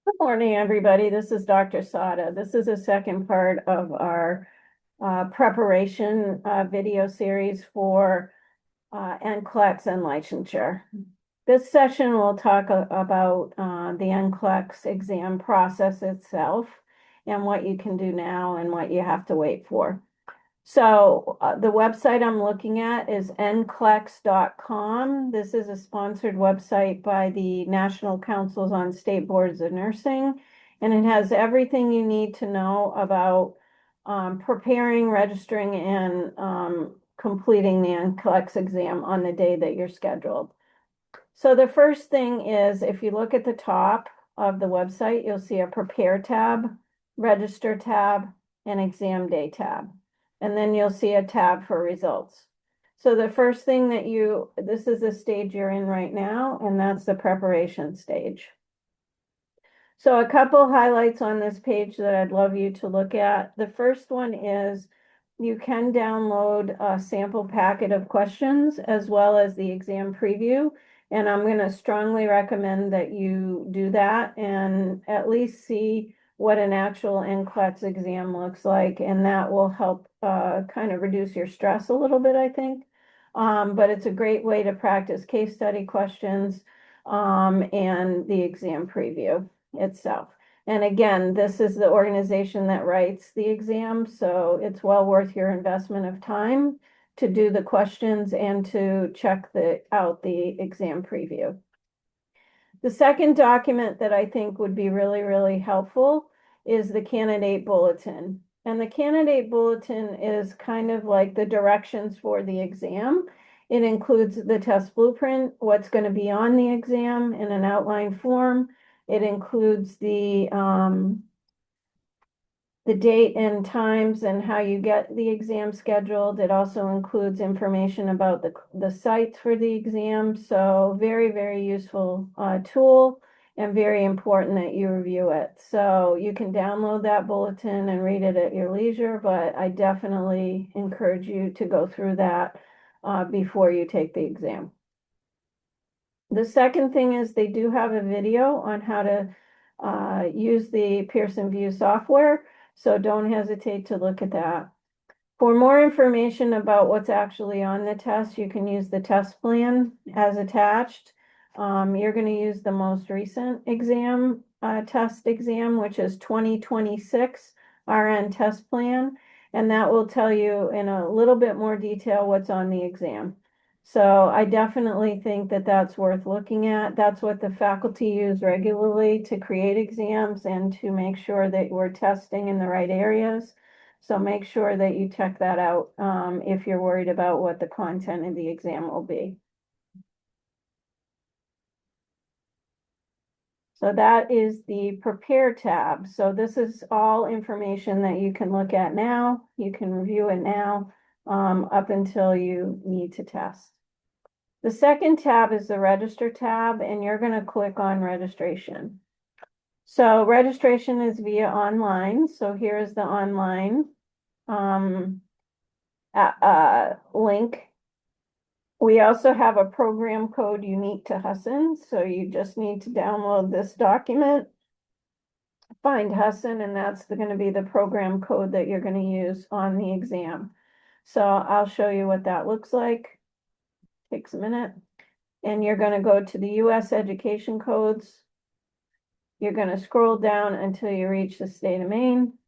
Good morning, everybody. This is Dr. Sada. This is the second part of our preparation video series for NCLEX and licensure. This session will talk about the NCLEX exam process itself and what you can do now and what you have to wait for. So the website I'm looking at is nclex.com. This is a sponsored website by the National Councils on State Boards of Nursing, and it has everything you need to know about preparing, registering, and completing the NCLEX exam on the day that you're scheduled. So the first thing is, if you look at the top of the website, you'll see a Prepare tab, Register tab, and Exam Day tab. And then you'll see a tab for results. So the first thing this is the stage you're in right now, and that's the preparation stage. So a couple highlights on this page that I'd love you to look at. The first one is you can download a sample packet of questions as well as the exam preview. And I'm going to strongly recommend that you do that and at least see what an actual NCLEX exam looks like. And that will help kind of reduce your stress a little bit, I think. But it's a great way to practice case study questions and the exam preview itself. And again, this is the organization that writes the exam, so it's well worth your investment of time to do the questions and to check out the exam preview. The second document that I think would be really, really helpful is the candidate bulletin. And the candidate bulletin is kind of like the directions for the exam. It includes the test blueprint, what's going to be on the exam in an outline form. It includes the date and times and how you get the exam scheduled. It also includes information about the sites for the exam. So very, very useful tool and very important that you review it. So you can download that bulletin and read it at your leisure, but I definitely encourage you to go through that before you take the exam. The second thing is they do have a video on how to use the Pearson VUE software, so don't hesitate to look at that. For more information about what's actually on the test, you can use the test plan as attached. You're going to use the most recent exam, test exam, which is 2026 RN test plan, and that will tell you in a little bit more detail what's on the exam. So I definitely think that that's worth looking at. That's what the faculty use regularly to create exams and to make sure that we're testing in the right areas. So make sure that you check that out if you're worried about what the content of the exam will be. So that is the Prepare tab. So this is all information that you can look at now. You can review it now up until you need to test. The second tab is the Register tab, and you're going to click on Registration. So registration is via online. So here is the online link. We also have a program code unique to Husson, so you just need to download this document, find Husson, and that's going to be the program code that you're going to use on the exam. So I'll show you what that looks like. Takes a minute. And you're going to go to the U.S. education codes. You're going to scroll down until you reach the state of Maine.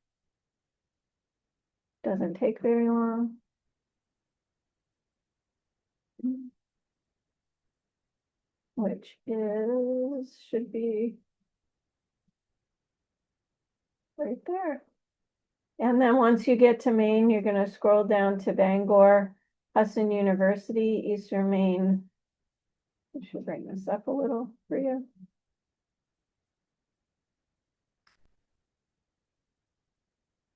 Doesn't take very long. Which should be right there. And then once you get to Maine, you're going to scroll down to Bangor, Husson University, Eastern Maine. I should bring this up a little for you.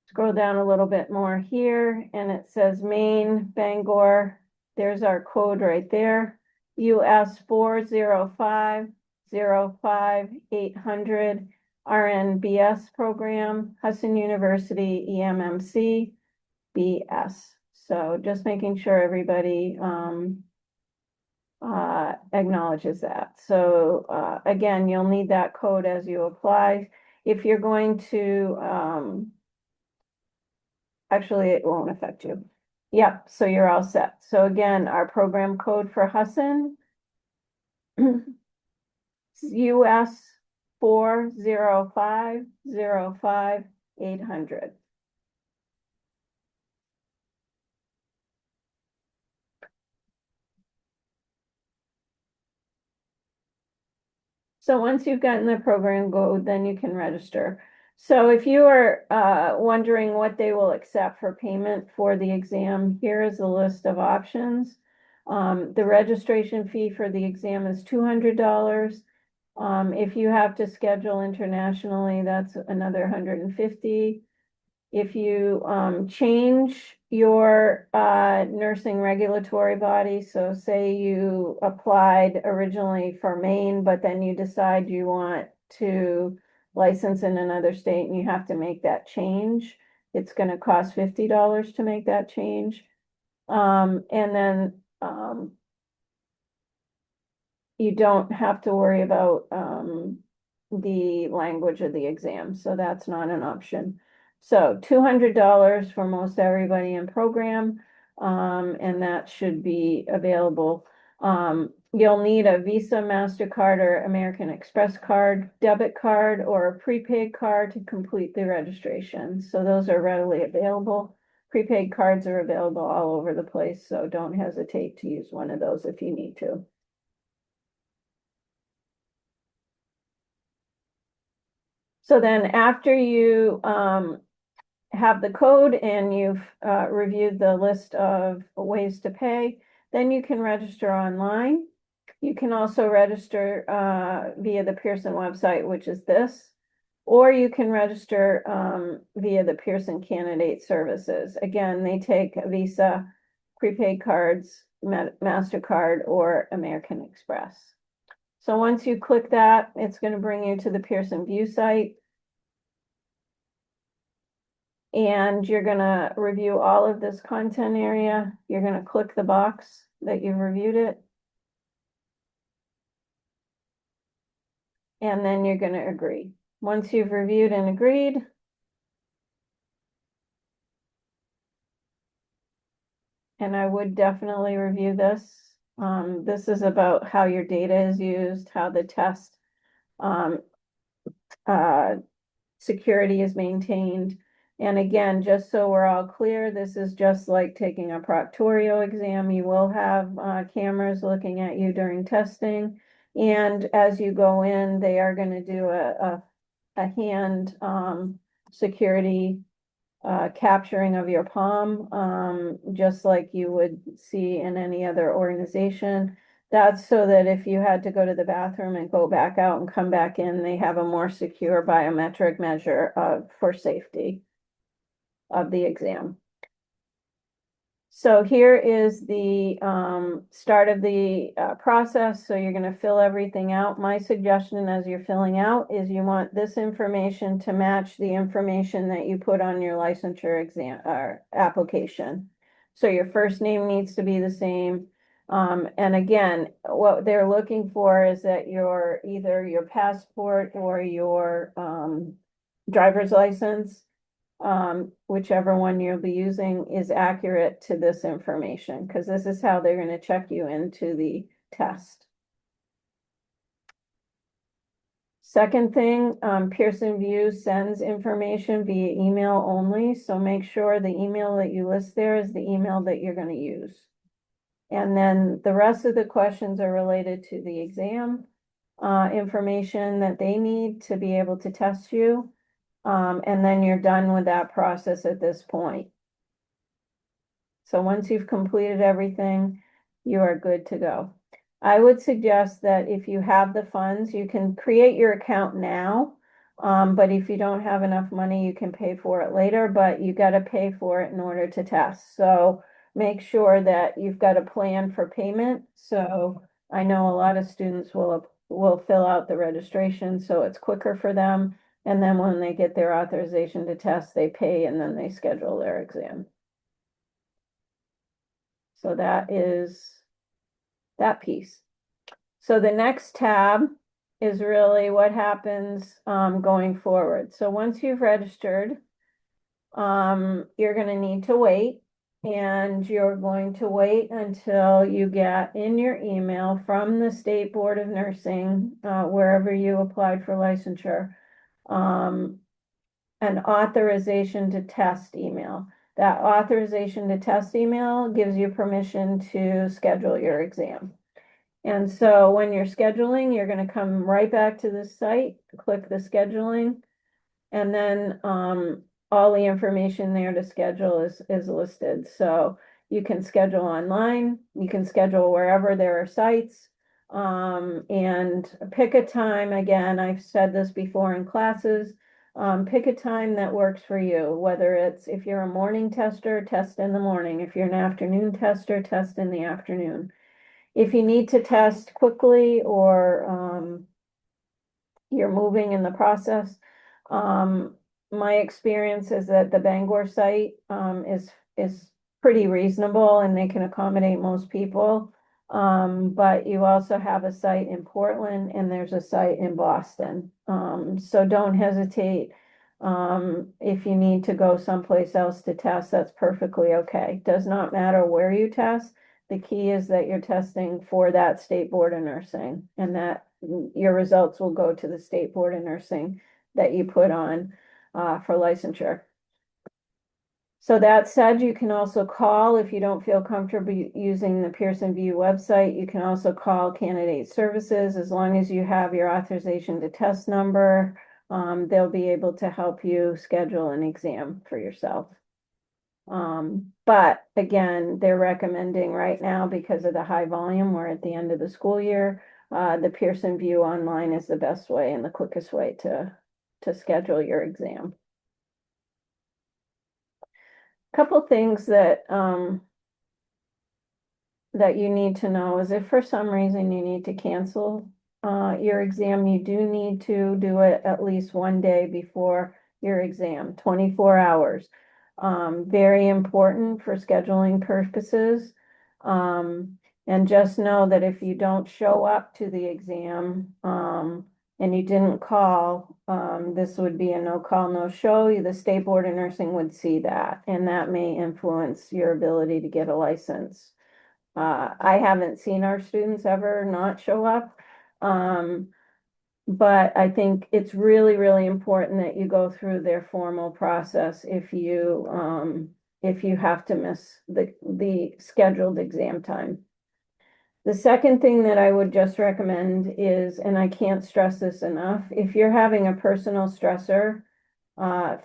Scroll down a little bit more here, and it says Maine, Bangor. There's our code right there. US 405-05-800 RNBS program, Husson University EMMC BS. So just making sure everybody acknowledges that. So again, you'll need that code as you apply. If you're going to, actually, it won't affect you. Yep, so you're all set. So again, our program code for Husson, US 40505-800. So once you've gotten the program code, then you can register. So if you are wondering what they will accept for payment for the exam, here is a list of options. The registration fee for the exam is $200. If you have to schedule internationally, that's another $150. If you change your nursing regulatory body, so say you applied originally for Maine, but then you decide you want to license in another state and you have to make that change, it's going to cost $50 to make that change. And then you don't have to worry about the language of the exam, so that's not an option. So $200 for most everybody in program, and that should be available. You'll need a Visa, MasterCard, or American Express card, debit card, or a prepaid card to complete the registration. So those are readily available. Prepaid cards are available all over the place, so don't hesitate to use one of those if you need to. So then after you have the code and you've reviewed the list of ways to pay, then you can register online. You can also register via the Pearson website, which is this, or you can register via the Pearson Candidate Services. Again, they take Visa, prepaid cards, MasterCard, or American Express. So once you click that, it's going to bring you to the Pearson VUE site. And you're going to review all of this content area. You're going to click the box that you've reviewed it. And then you're going to agree. Once you've reviewed and agreed, and I would definitely review this. This is about how your data is used, how the test security is maintained. And again, just so we're all clear, this is just like taking a proctorio exam. You will have cameras looking at you during testing. And as you go in, they are going to do a hand security capturing of your palm, just like you would see in any other organization. That's so that if you had to go to the bathroom and go back out and come back in, they have a more secure biometric measure for safety of the exam. So here is the start of the process. So you're going to fill everything out. My suggestion as you're filling out is you want this information to match the information that you put on your licensure exam application. So your first name needs to be the same. And again, what they're looking for is that either your passport or your driver's license, whichever one you'll be using, is accurate to this information, because this is how they're going to check you into the test. Second thing, Pearson VUE sends information via email only, so make sure the email that you list there is the email that you're going to use. And then the rest of the questions are related to the exam information that they need to be able to test you. And then you're done with that process at this point. So once you've completed everything, you are good to go. I would suggest that if you have the funds, you can create your account now. But if you don't have enough money, you can pay for it later, but you got to pay for it in order to test. So make sure that you've got a plan for payment. So I know a lot of students will fill out the registration, so it's quicker for them. And then when they get their authorization to test, they pay and then they schedule their exam. So that is that piece. So the next tab is really what happens going forward. So once you've registered, you're going to need to wait, and you're going to wait until you get in your email from the State Board of Nursing, wherever you applied for licensure, an authorization to test email. That authorization to test email gives you permission to schedule your exam. And so when you're scheduling, you're going to come right back to the site, click the scheduling, and then all the information there to schedule is listed. So you can schedule online, you can schedule wherever there are sites, and pick a time. Again, I've said this before in classes, pick a time that works for you, whether it's, if you're a morning tester, test in the morning. If you're an afternoon tester, test in the afternoon. If you need to test quickly, or you're moving in the process, my experience is that the Bangor site is pretty reasonable, and they can accommodate most people. But you also have a site in Portland, and there's a site in Boston. So don't hesitate. If you need to go someplace else to test, that's perfectly okay. Does not matter where you test. The key is that you're testing for that State Board of Nursing, and that your results will go to the State Board of Nursing that you put on for licensure. So that said, you can also call if you don't feel comfortable using the Pearson VUE website. You can also call Candidate Services. As long as you have your authorization to test number, they'll be able to help you schedule an exam for yourself. But again, they're recommending right now, because of the high volume, we're at the end of the school year, the Pearson VUE online is the best way and the quickest way to schedule your exam. Couple things that that you need to know is, if for some reason you need to cancel your exam, you do need to do it at least one day before your exam, 24 hours. Very important for scheduling purposes. And just know that if you don't show up to the exam, and you didn't call, this would be a no call, no show. The State Board of Nursing would see that, and that may influence your ability to get a license. I haven't seen our students ever not show up. But I think it's really, really important that you go through their formal process if you have to miss the scheduled exam time. The second thing that I would just recommend is, and I can't stress this enough, if you're having a personal stressor,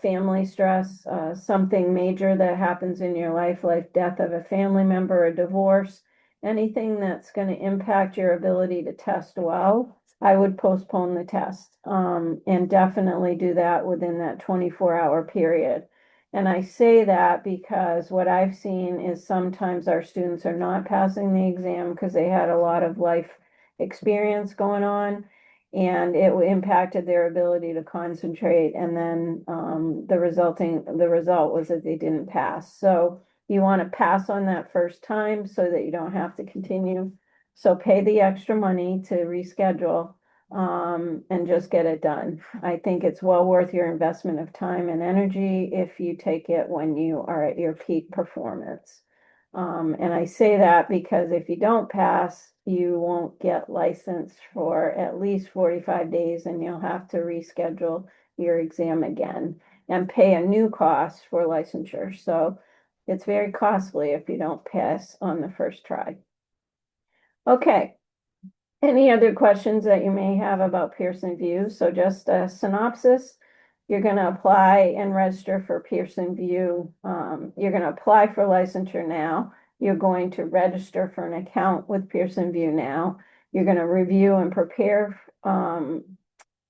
family stress, something major that happens in your life, like death of a family member, a divorce, anything that's going to impact your ability to test well, I would postpone the test, and definitely do that within that 24-hour period. And I say that because what I've seen is sometimes our students are not passing the exam because they had a lot of life experience going on, and it impacted their ability to concentrate. And then the result was that they didn't pass. So you want to pass on that first time so that you don't have to continue. So pay the extra money to reschedule, and just get it done. I think it's well worth your investment of time and energy if you take it when you are at your peak performance. And I say that because if you don't pass, you won't get licensed for at least 45 days, and you'll have to reschedule your exam again and pay a new cost for licensure. So it's very costly if you don't pass on the first try. Okay. Any other questions that you may have about Pearson VUE? So just a synopsis. You're going to apply and register for Pearson VUE. You're going to apply for licensure now. You're going to register for an account with Pearson VUE now. You're going to review and prepare. You're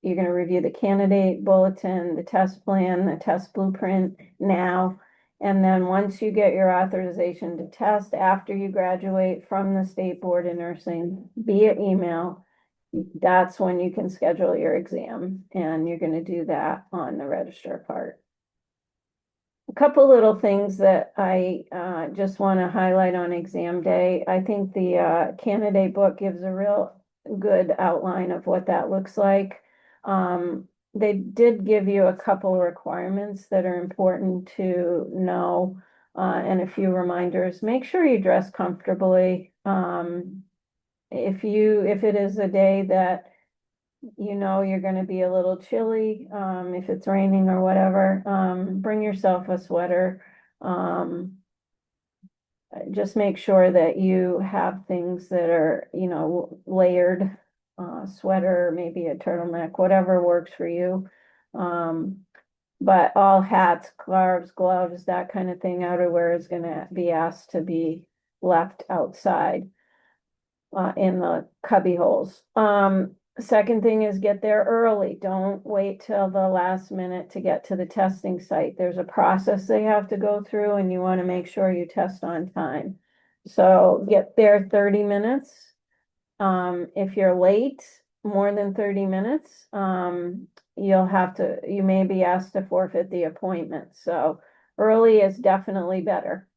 going to review the candidate bulletin, the test plan, the test blueprint now. And then once you get your authorization to test after you graduate from the State Board of Nursing via email, that's when you can schedule your exam. And you're going to do that on the register part. A couple little things that I just want to highlight on exam day. I think the candidate book gives a real good outline of what that looks like. They did give you a couple requirements that are important to know, and a few reminders. Make sure you dress comfortably. If it is a day that you know you're going to be a little chilly, if it's raining or whatever, bring yourself a sweater. Um, just make sure that you have things that are, layered, sweater, maybe a turtleneck, whatever works for you. But all hats, scarves, gloves, that kind of thing, outerwear is going to be asked to be left outside in the cubby holes. Second thing is get there early. Don't wait till the last minute to get to the testing site. There's a process they have to go through, and you want to make sure you test on time. So get there 30 minutes. If you're late, more than 30 minutes, you may be asked to forfeit the appointment. So early is definitely better.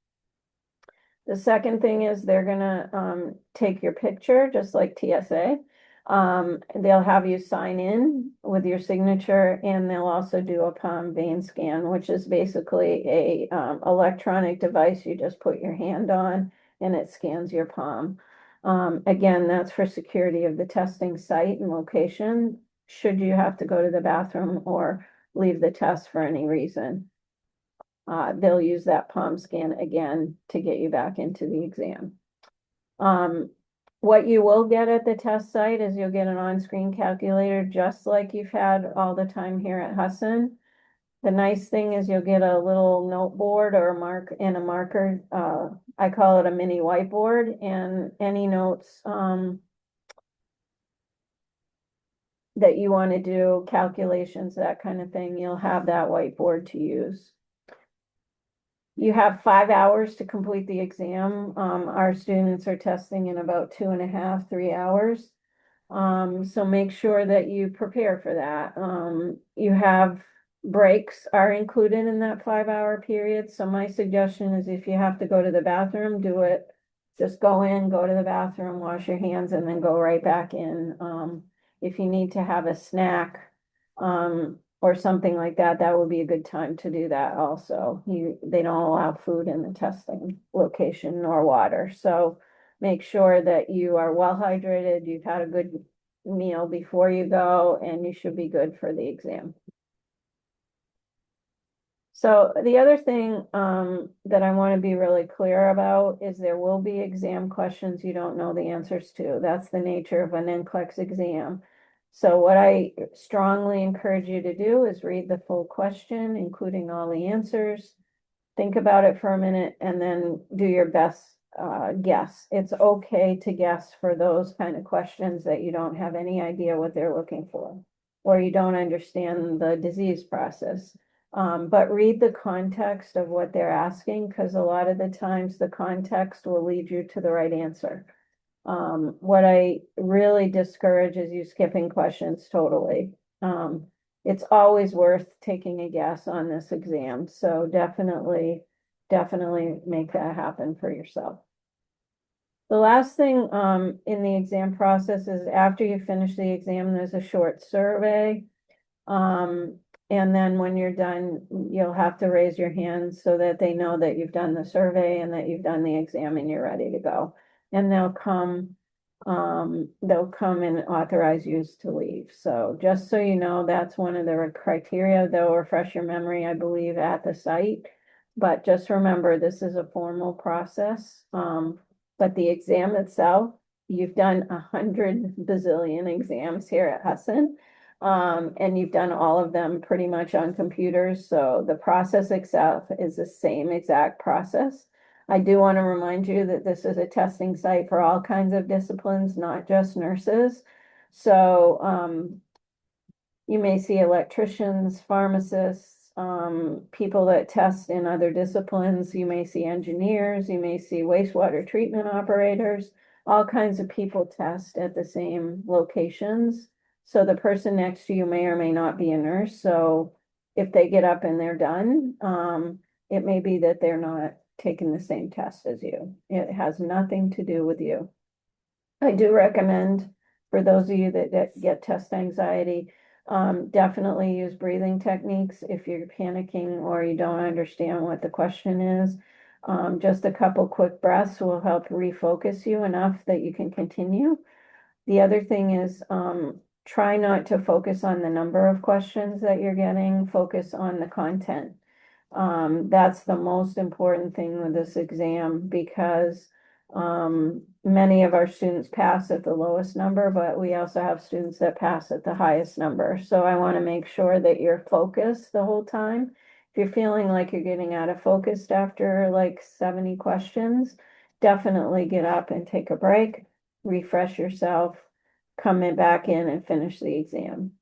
The second thing is they're gonna take your picture, just like TSA. They'll have you sign in with your signature, and they'll also do a palm vein scan, which is basically a electronic device you just put your hand on and it scans your palm. Again, that's for security of the testing site and location, should you have to go to the bathroom or leave the test for any reason. They'll use that palm scan again to get you back into the exam. What you will get at the test site is you'll get an on-screen calculator, just like you've had all the time here at Husson. The nice thing is you'll get a little noteboard or a marker. I call it a mini whiteboard, and any notes that you want to do, calculations, that kind of thing, you'll have that whiteboard to use. You have 5 hours to complete the exam. Our students are testing in about 2.5, 3 hours. So make sure that you prepare for that. You have breaks are included in that 5 hour period. So my suggestion is if you have to go to the bathroom, do it. Just go in, go to the bathroom, wash your hands, and then go right back in. If you need to have a snack, or something like that, that would be a good time to do that also. They don't allow food in the testing location nor water. So make sure that you are well hydrated, you've had a good meal before you go, and you should be good for the exam. So the other thing that I want to be really clear about is there will be exam questions you don't know the answers to. That's the nature of an NCLEX exam. So what I strongly encourage you to do is read the full question, including all the answers. Think about it for a minute and then do your best guess. It's okay to guess for those kind of questions that you don't have any idea what they're looking for, or you don't understand the disease process. But read the context of what they're asking, because a lot of the times the context will lead you to the right answer. What I really discourage is you skipping questions totally. It's always worth taking a guess on this exam. So definitely make that happen for yourself. The last thing in the exam process is after you finish the exam, there's a short survey. And then when you're done, you'll have to raise your hand so that they know that you've done the survey and that you've done the exam and you're ready to go. And they'll come and authorize you to leave. So just so you know, that's one of the criteria. They'll refresh your memory, I believe, at the site. But just remember, this is a formal process. But the exam itself, you've done 100 bazillion exams here at Husson. And you've done all of them pretty much on computers. So the process itself is the same exact process. I do want to remind you that this is a testing site for all kinds of disciplines, not just nurses. So you may see electricians, pharmacists, people that test in other disciplines. You may see engineers, you may see wastewater treatment operators, all kinds of people test at the same locations. So the person next to you may or may not be a nurse. So if they get up and they're done, It may be that they're not taking the same test as you. It has nothing to do with you. I do recommend for those of you that get test anxiety, definitely use breathing techniques if you're panicking or you don't understand what the question is. Just a couple quick breaths will help refocus you enough that you can continue. The other thing is, try not to focus on the number of questions that you're getting, focus on the content. That's the most important thing with this exam because many of our students pass at the lowest number, but we also have students that pass at the highest number. So I want to make sure that you're focused the whole time. If you're feeling like you're getting out of focus after like 70 questions, definitely get up and take a break, refresh yourself, back in and finish the exam.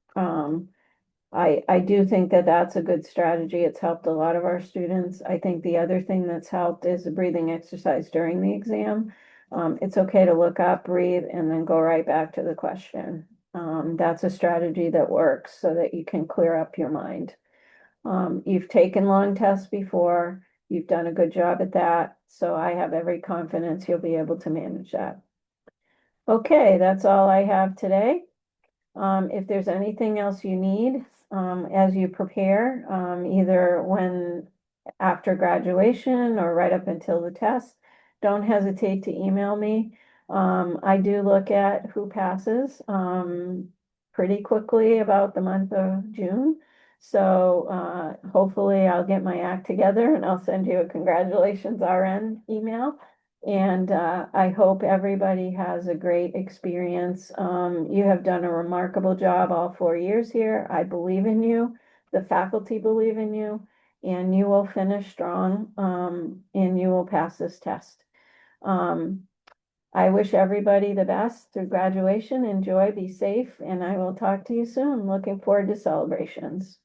I do think that that's a good strategy. It's helped a lot of our students. I think the other thing that's helped is the breathing exercise during the exam. It's okay to look up, breathe, and then go right back to the question. That's a strategy that works so that you can clear up your mind. You've taken long tests before. You've done a good job at that. So I have every confidence you'll be able to manage that. Okay, that's all I have today. If there's anything else you need, as you prepare, either after graduation or right up until the test, don't hesitate to email me. I do look at who passes, pretty quickly about the month of June. So, hopefully I'll get my act together and I'll send you a congratulations RN email. And I hope everybody has a great experience. You have done a remarkable job all 4 years here. I believe in you. The faculty believe in you, and you will finish strong, and you will pass this test. I wish everybody the best through graduation. Enjoy, be safe, and I will talk to you soon. Looking forward to celebrations.